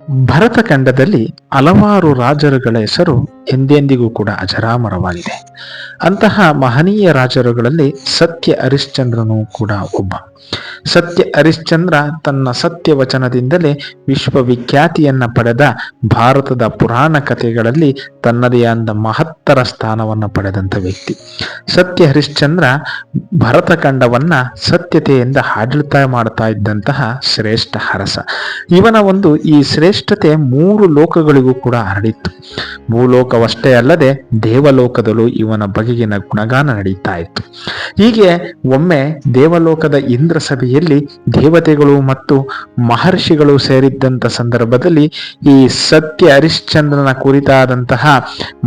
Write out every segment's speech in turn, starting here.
ಭರತಖಂಡದಲ್ಲಿ ಹಲವಾರು ರಾಜರುಗಳ ಹೆಸರು ಎಂದೆಂದಿಗೂ ಕೂಡ ಅಜರಾಮರವಾಗಿದೆ. ಅಂತಹ ಮಹನೀಯ ರಾಜರುಗಳಲ್ಲಿ ಸತ್ಯ ಹರಿಶ್ಚಂದ್ರನು ಕೂಡ ಒಬ್ಬ. ಸತ್ಯ ಹರಿಶ್ಚಂದ್ರ ತನ್ನ ಸತ್ಯ ವಚನದಿಂದಲೇ ವಿಶ್ವವಿಖ್ಯಾತಿಯನ್ನ ಪಡೆದ ಭಾರತದ ಪುರಾಣ ಕಥೆಗಳಲ್ಲಿ ತನ್ನದೇ ಆದ ಮಹತ್ತರ ಸ್ಥಾನವನ್ನು ಪಡೆದಂತ ವ್ಯಕ್ತಿ. ಸತ್ಯ ಹರಿಶ್ಚಂದ್ರ ಭರತಖಂಡವನ್ನ ಸತ್ಯತೆಯಿಂದ ಆಡಳಿತ ಮಾಡ್ತಾ ಇದ್ದಂತಹ ಶ್ರೇಷ್ಠ ಅರಸ. ಇವನ ಈ ಶ್ರೇಷ್ಠತೆ 3 ಲೋಕಗಳಿಗೂ ಕೂಡ ಹರಡಿತ್ತು. ಭೂಲೋಕವಷ್ಟೇ ಅಲ್ಲದೆ ದೇವಲೋಕದಲ್ಲೂ ಇವನ ಬಗೆಗಿನ ಗುಣಗಾನ ನಡೀತಾ ಇತ್ತು. ಹೀಗೆ ಒಮ್ಮೆ ದೇವಲೋಕದ ಇಂದ್ರ ಸಭೆಯಲ್ಲಿ ದೇವತೆಗಳು ಮತ್ತು ಮಹರ್ಷಿಗಳು ಸೇರಿದ್ದಂಥ ಸಂದರ್ಭದಲ್ಲಿ ಈ ಸತ್ಯ ಹರಿಶ್ಚಂದ್ರನ ಕುರಿತಾದಂತಹ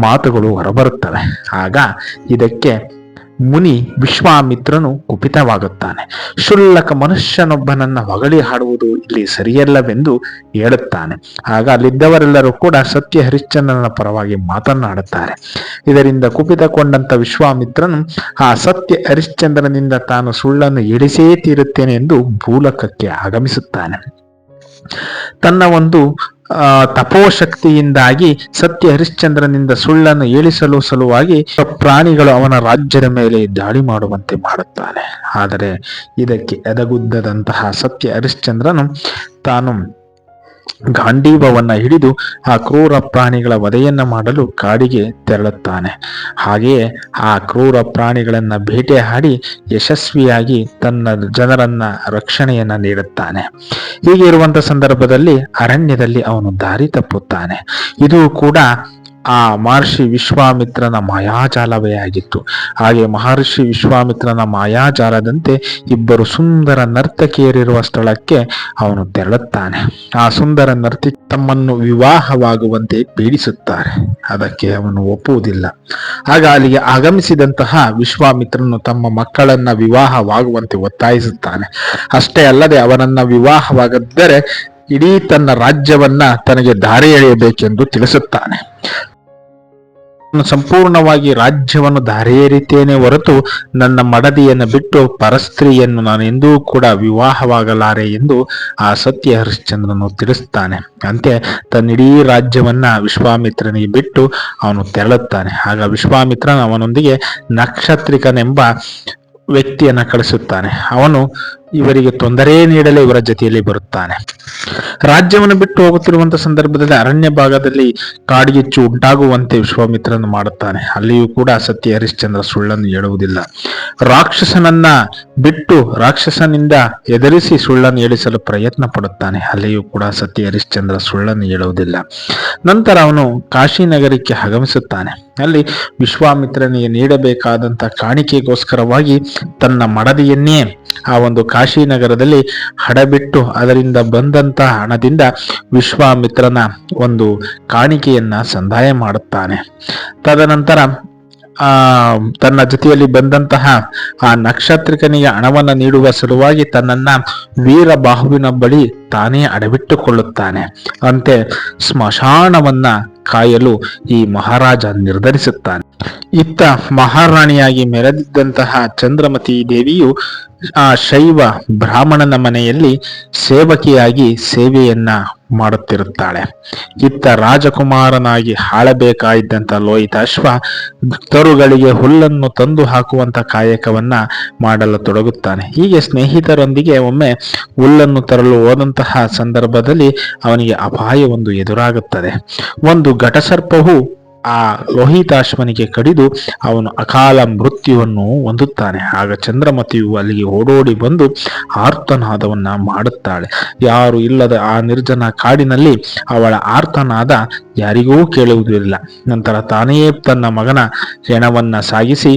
ಮಾತುಗಳು ಹೊರಬರುತ್ತವೆ. ಆಗ ಇದಕ್ಕೆ ಮುನಿ ವಿಶ್ವಾಮಿತ್ರನು ಕುಪಿತವಾಗುತ್ತಾನೆ. ಕ್ಷುಲ್ಲಕ ಮನುಷ್ಯನೊಬ್ಬನನ್ನ ಹೊಗಳಿ ಹಾಡುವುದು ಇಲ್ಲಿ ಸರಿಯಲ್ಲವೆಂದು ಹೇಳುತ್ತಾನೆ. ಆಗ ಅಲ್ಲಿದ್ದವರೆಲ್ಲರೂ ಕೂಡ ಸತ್ಯ ಹರಿಶ್ಚಂದ್ರನ ಪರವಾಗಿ ಮಾತನಾಡುತ್ತಾರೆ. ಇದರಿಂದ ಕುಪಿತಗೊಂಡಂತ ವಿಶ್ವಾಮಿತ್ರನು ಆ ಸತ್ಯ ಹರಿಶ್ಚಂದ್ರನಿಂದ ತಾನು ಸುಳ್ಳನ್ನು ಇಳಿಸೇ ತೀರುತ್ತೇನೆ ಎಂದು ಭೂಲೋಕಕ್ಕೆ ಆಗಮಿಸುತ್ತಾನೆ. ತನ್ನ ತಪೋಶಕ್ತಿಯಿಂದಾಗಿ ಸತ್ಯ ಹರಿಶ್ಚಂದ್ರನಿಂದ ಸುಳ್ಳನ್ನು ಏಳಿಸಲು ಸಲುವಾಗಿ ಪ್ರಾಣಿಗಳು ಅವನ ರಾಜ್ಯದ ಮೇಲೆ ದಾಳಿ ಮಾಡುವಂತೆ ಮಾಡುತ್ತಾನೆ. ಆದರೆ ಇದಕ್ಕೆ ಎದಗುದ್ದದಂತಹ ಸತ್ಯ ಹರಿಶ್ಚಂದ್ರನು ತಾನು ಗಾಂಡೀವವನ್ನ ಹಿಡಿದು ಆ ಕ್ರೂರ ಪ್ರಾಣಿಗಳ ವಧೆಯನ್ನ ಮಾಡಲು ಕಾಡಿಗೆ ತೆರಳುತ್ತಾನೆ. ಹಾಗೆಯೇ ಆ ಕ್ರೂರ ಪ್ರಾಣಿಗಳನ್ನ ಬೇಟೆಯಾಡಿ ಯಶಸ್ವಿಯಾಗಿ ತನ್ನ ಜನರನ್ನ ರಕ್ಷಣೆಯನ್ನ ನೀಡುತ್ತಾನೆ. ಹೀಗೆ ಇರುವಂತ ಸಂದರ್ಭದಲ್ಲಿ ಅರಣ್ಯದಲ್ಲಿ ಅವನು ದಾರಿ ತಪ್ಪುತ್ತಾನೆ. ಇದು ಕೂಡ ಆ ಮಹರ್ಷಿ ವಿಶ್ವಾಮಿತ್ರನ ಮಾಯಾಜಾಲವೇ ಆಗಿತ್ತು. ಹಾಗೆ ಮಹರ್ಷಿ ವಿಶ್ವಾಮಿತ್ರನ ಮಾಯಾಜಾಲದಂತೆ ಇಬ್ಬರು ಸುಂದರ ನರ್ತಕಿಯರಿರುವ ಸ್ಥಳಕ್ಕೆ ಅವನು ತೆರಳುತ್ತಾನೆ. ಆ ಸುಂದರ ನರ್ತಿ ತಮ್ಮನ್ನು ವಿವಾಹವಾಗುವಂತೆ ಪೀಡಿಸುತ್ತಾರೆ. ಅದಕ್ಕೆ ಅವನು ಒಪ್ಪುವುದಿಲ್ಲ. ಆಗ ಅಲ್ಲಿಗೆ ಆಗಮಿಸಿದಂತಹ ವಿಶ್ವಾಮಿತ್ರನು ತಮ್ಮ ಮಕ್ಕಳನ್ನ ವಿವಾಹವಾಗುವಂತೆ ಒತ್ತಾಯಿಸುತ್ತಾನೆ. ಅಷ್ಟೇ ಅಲ್ಲದೆ ಅವನನ್ನ ವಿವಾಹವಾಗದಿದ್ದರೆ ಇಡೀ ತನ್ನ ರಾಜ್ಯವನ್ನ ತನಗೆ ದಾರಿ ಎಳೆಯಬೇಕೆಂದು ತಿಳಿಸುತ್ತಾನೆ. ಸಂಪೂರ್ಣವಾಗಿ ರಾಜ್ಯವನ್ನು ದಾರಿಯೇರಿತೇನೆ ಹೊರತು ನನ್ನ ಮಡದಿಯನ್ನು ಬಿಟ್ಟು ಪರಸ್ತ್ರೀಯನ್ನು ನಾನು ಎಂದೂ ಕೂಡ ವಿವಾಹವಾಗಲಾರೆ ಎಂದು ಆ ಸತ್ಯ ಹರಿಶ್ಚಂದ್ರನು ತಿಳಿಸ್ತಾನೆ. ಅಂತೆ ತನ್ನಿಡೀ ರಾಜ್ಯವನ್ನ ವಿಶ್ವಾಮಿತ್ರನಿಗೆ ಬಿಟ್ಟು ಅವನು ತೆರಳುತ್ತಾನೆ. ಆಗ ವಿಶ್ವಾಮಿತ್ರನು ಅವನೊಂದಿಗೆ ನಕ್ಷತ್ರಿಕನೆಂಬ ವ್ಯಕ್ತಿಯನ್ನ ಕಳಿಸುತ್ತಾನೆ. ಅವನು ಇವರಿಗೆ ತೊಂದರೆ ನೀಡಲು ಇವರ ಜೊತೆಯಲ್ಲಿ ಬರುತ್ತಾನೆ. ರಾಜ್ಯವನ್ನು ಬಿಟ್ಟು ಹೋಗುತ್ತಿರುವಂತಹ ಸಂದರ್ಭದಲ್ಲಿ ಅರಣ್ಯ ಭಾಗದಲ್ಲಿ ಕಾಡ್ಗಿಚ್ಚು ಉಂಟಾಗುವಂತೆ ವಿಶ್ವಾಮಿತ್ರನು ಮಾಡುತ್ತಾನೆ. ಅಲ್ಲಿಯೂ ಕೂಡ ಸತ್ಯ ಹರಿಶ್ಚಂದ್ರ ಸುಳ್ಳನ್ನು ಹೇಳುವುದಿಲ್ಲ. ರಾಕ್ಷಸನನ್ನ ಬಿಟ್ಟು ರಾಕ್ಷಸನಿಂದ ಎದುರಿಸಿ ಸುಳ್ಳನ್ನು ಹೇಳಿಸಲು ಪ್ರಯತ್ನ ಪಡುತ್ತಾನೆ. ಅಲ್ಲಿಯೂ ಕೂಡ ಸತ್ಯ ಹರಿಶ್ಚಂದ್ರ ಸುಳ್ಳನ್ನು ಹೇಳುವುದಿಲ್ಲ. ನಂತರ ಅವನು ಕಾಶಿನಗರಕ್ಕೆ ಆಗಮಿಸುತ್ತಾನೆ. ಅಲ್ಲಿ ವಿಶ್ವಾಮಿತ್ರನಿಗೆ ನೀಡಬೇಕಾದಂತ ಕಾಣಿಕೆಗೋಸ್ಕರವಾಗಿ ತನ್ನ ಮಡದಿಯನ್ನೇ ಆ ಕಾಶಿನಗರದಲ್ಲಿ ಹಡಬಿಟ್ಟು ಅದರಿಂದ ಬಂದಂತ ಹಣದಿಂದ ವಿಶ್ವಾಮಿತ್ರನ ಕಾಣಿಕೆಯನ್ನ ಸಂದಾಯ ಮಾಡುತ್ತಾನೆ. ತದನಂತರ ತನ್ನ ಜೊತೆಯಲ್ಲಿ ಬಂದಂತಹ ಆ ನಕ್ಷತ್ರಿಕನಿಗೆ ಹಣವನ್ನ ನೀಡುವ ಸಲುವಾಗಿ ತನ್ನನ್ನ ವೀರಬಾಹುವಿನ ಬಳಿ ತಾನೇ ಅಡವಿಟ್ಟುಕೊಳ್ಳುತ್ತಾನೆ. ಅಂತೆ ಸ್ಮಶಾನವನ್ನ ಕಾಯಲು ಈ ಮಹಾರಾಜ ನಿರ್ಧರಿಸುತ್ತಾನೆ. ಇತ್ತ ಮಹಾರಾಣಿಯಾಗಿ ಮೆರೆದಿದ್ದಂತಹ ಚಂದ್ರಮತಿ ದೇವಿಯು ಆ ಶೈವ ಬ್ರಾಹ್ಮಣನ ಮನೆಯಲ್ಲಿ ಸೇವಕಿಯಾಗಿ ಸೇವೆಯನ್ನ ಮಾಡುತ್ತಿರುತ್ತಾಳೆ. ಇತ್ತ ರಾಜಕುಮಾರನಾಗಿ ಆಳಬೇಕಾಗಿದ್ದಂತ ಲೋಹಿತಾಶ್ವ ತರುಗಳಿಗೆ ಹುಲ್ಲನ್ನು ತಂದು ಹಾಕುವಂತ ಕಾಯಕವನ್ನ ಮಾಡಲು ತೊಡಗುತ್ತಾನೆ. ಹೀಗೆ ಸ್ನೇಹಿತರೊಂದಿಗೆ ಒಮ್ಮೆ ಹುಲ್ಲನ್ನು ತರಲು ಹೋದಂತಹ ಸಂದರ್ಭದಲ್ಲಿ ಅವನಿಗೆ ಅಪಾಯವೊಂದು ಎದುರಾಗುತ್ತದೆ. ಘಟಸರ್ಪವು ಆ ಲೋಹಿತಾಶ್ವನಿಗೆ ಕಡಿದು ಅವನು ಅಕಾಲ ಮೃತ್ಯುವನ್ನು ಹೊಂದುತ್ತಾನೆ. ಆಗ ಚಂದ್ರಮತಿಯು ಅಲ್ಲಿಗೆ ಓಡೋಡಿ ಬಂದು ಆರ್ತನಾದವನ್ನ ಮಾಡುತ್ತಾಳೆ. ಯಾರು ಇಲ್ಲದ ಆ ನಿರ್ಜನ ಕಾಡಿನಲ್ಲಿ ಅವಳ ಆರ್ತನಾದ ಯಾರಿಗೂ ಕೇಳುವುದಿಲ್ಲ. ನಂತರ ತಾನೇ ತನ್ನ ಮಗನ ಹೆಣವನ್ನ ಸಾಗಿಸಿ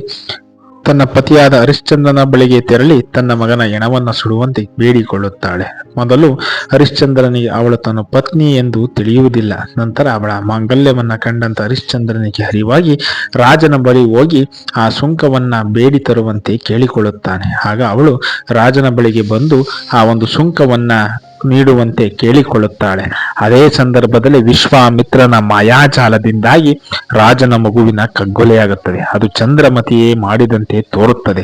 ತನ್ನ ಪತಿಯಾದ ಹರಿಶ್ಚಂದ್ರನ ಬಳಿಗೆ ತೆರಳಿ ತನ್ನ ಮಗನ ಹೆಣವನ್ನ ಸುಡುವಂತೆ ಬೇಡಿಕೊಳ್ಳುತ್ತಾಳೆ. ಮೊದಲು ಹರಿಶ್ಚಂದ್ರನಿಗೆ ಅವಳು ತನ್ನ ಪತ್ನಿ ಎಂದು ತಿಳಿಯುವುದಿಲ್ಲ. ನಂತರ ಅವಳ ಮಾಂಗಲ್ಯವನ್ನ ಕಂಡಂತ ಹರಿಶ್ಚಂದ್ರನಿಗೆ ಅರಿವಾಗಿ ರಾಜನ ಬಳಿ ಹೋಗಿ ಆ ಸುಂಕವನ್ನ ಬೇಡಿ ತರುವಂತೆ ಕೇಳಿಕೊಳ್ಳುತ್ತಾನೆ. ಆಗ ಅವಳು ರಾಜನ ಬಳಿಗೆ ಬಂದು ಆ ಸುಂಕವನ್ನ ನೀಡುವಂತೆ ಕೇಳಿಕೊಳ್ಳುತ್ತಾಳೆ. ಅದೇ ಸಂದರ್ಭದಲ್ಲಿ ವಿಶ್ವಾಮಿತ್ರನ ಮಾಯಾಜಾಲದಿಂದಾಗಿ ರಾಜನ ಮಗುವಿನ ಕಗ್ಗೊಲೆಯಾಗುತ್ತದೆ. ಅದು ಚಂದ್ರಮತಿಯೇ ಮಾಡಿದಂತೆ ತೋರುತ್ತದೆ.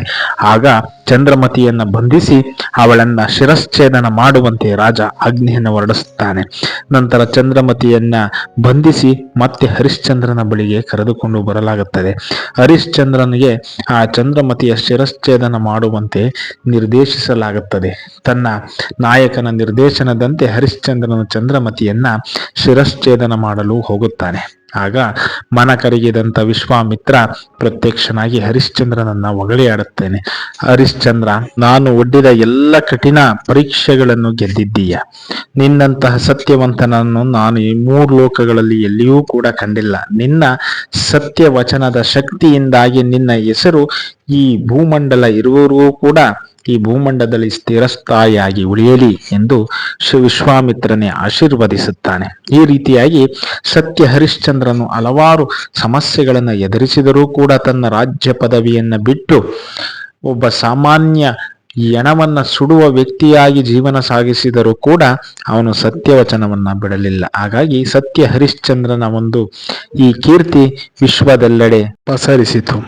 ಆಗ ಚಂದ್ರಮತಿಯನ್ನ ಬಂಧಿಸಿ ಅವಳನ್ನ ಶಿರಶ್ಛೇದನ ಮಾಡುವಂತೆ ರಾಜ ಆಜ್ಞೆಯನ್ನು ಹೊರಡಿಸುತ್ತಾನೆ. ನಂತರ ಚಂದ್ರಮತಿಯನ್ನ ಬಂಧಿಸಿ ಮತ್ತೆ ಹರಿಶ್ಚಂದ್ರನ ಬಳಿಗೆ ಕರೆದುಕೊಂಡು ಬರಲಾಗುತ್ತದೆ. ಹರಿಶ್ಚಂದ್ರನಿಗೆ ಆ ಚಂದ್ರಮತಿಯ ಶಿರಶ್ಛೇದನ ಮಾಡುವಂತೆ ನಿರ್ದೇಶಿಸಲಾಗುತ್ತದೆ. ತನ್ನ ನಾಯಕನ ನಿರ್ದೇಶನದಂತೆ ಹರಿಶ್ಚಂದ್ರನು ಚಂದ್ರಮತಿಯನ್ನ ಶಿರಶ್ಛೇದನ ಮಾಡಲು ಹೋಗುತ್ತಾನೆ. ಆಗ ಮನ ಕರಗಿದಂತ ವಿಶ್ವಾಮಿತ್ರ ಪ್ರತ್ಯಕ್ಷನಾಗಿ ಹರಿಶ್ಚಂದ್ರನನ್ನ ಹೊಗಳಿ ಆಡುತ್ತೇನೆ. ಹರಿಶ್ಚಂದ್ರ, ನಾನು ಒಡ್ಡಿದ ಎಲ್ಲ ಕಠಿಣ ಪರೀಕ್ಷೆಗಳನ್ನು ಗೆದ್ದಿದ್ದೀಯ. ನಿನ್ನಂತಹ ಸತ್ಯವಂತನನ್ನು ನಾನು ಈ 3 ಲೋಕಗಳಲ್ಲಿ ಎಲ್ಲಿಯೂ ಕೂಡ ಕಂಡಿಲ್ಲ. ನಿನ್ನ ಸತ್ಯವಚನದ ಶಕ್ತಿಯಿಂದಾಗಿ ನಿನ್ನ ಹೆಸರು ಈ ಭೂಮಂಡಲ ಇರುವವರೆಗೂ ಕೂಡ ಈ ಭೂಮಂಡಲದಲ್ಲಿ ಸ್ಥಿರಸ್ಥಾಯಿಯಾಗಿ ಉಳಿಯಲಿ ಎಂದು ವಿಶ್ವಾಮಿತ್ರನೇ ಆಶೀರ್ವದಿಸುತ್ತಾನೆ. ಈ ರೀತಿಯಾಗಿ ಸತ್ಯ ಹರಿಶ್ಚಂದ್ರನು ಹಲವಾರು ಸಮಸ್ಯೆಗಳನ್ನು ಎದುರಿಸಿದರೂ ಕೂಡ ತನ್ನ ರಾಜ್ಯ ಪದವಿಯನ್ನು ಬಿಟ್ಟು ಒಬ್ಬ ಸಾಮಾನ್ಯ ಹೆಣವನ್ನ ಸುಡುವ ವ್ಯಕ್ತಿಯಾಗಿ ಜೀವನ ಸಾಗಿಸಿದರೂ ಕೂಡ ಅವನು ಸತ್ಯವಚನವನ್ನ ಬಿಡಲಿಲ್ಲ. ಹಾಗಾಗಿ ಸತ್ಯ ಹರಿಶ್ಚಂದ್ರನ ಒಂದು ಈ ಕೀರ್ತಿ ವಿಶ್ವದೆಲ್ಲೆಡೆ ಪಸರಿಸಿತು.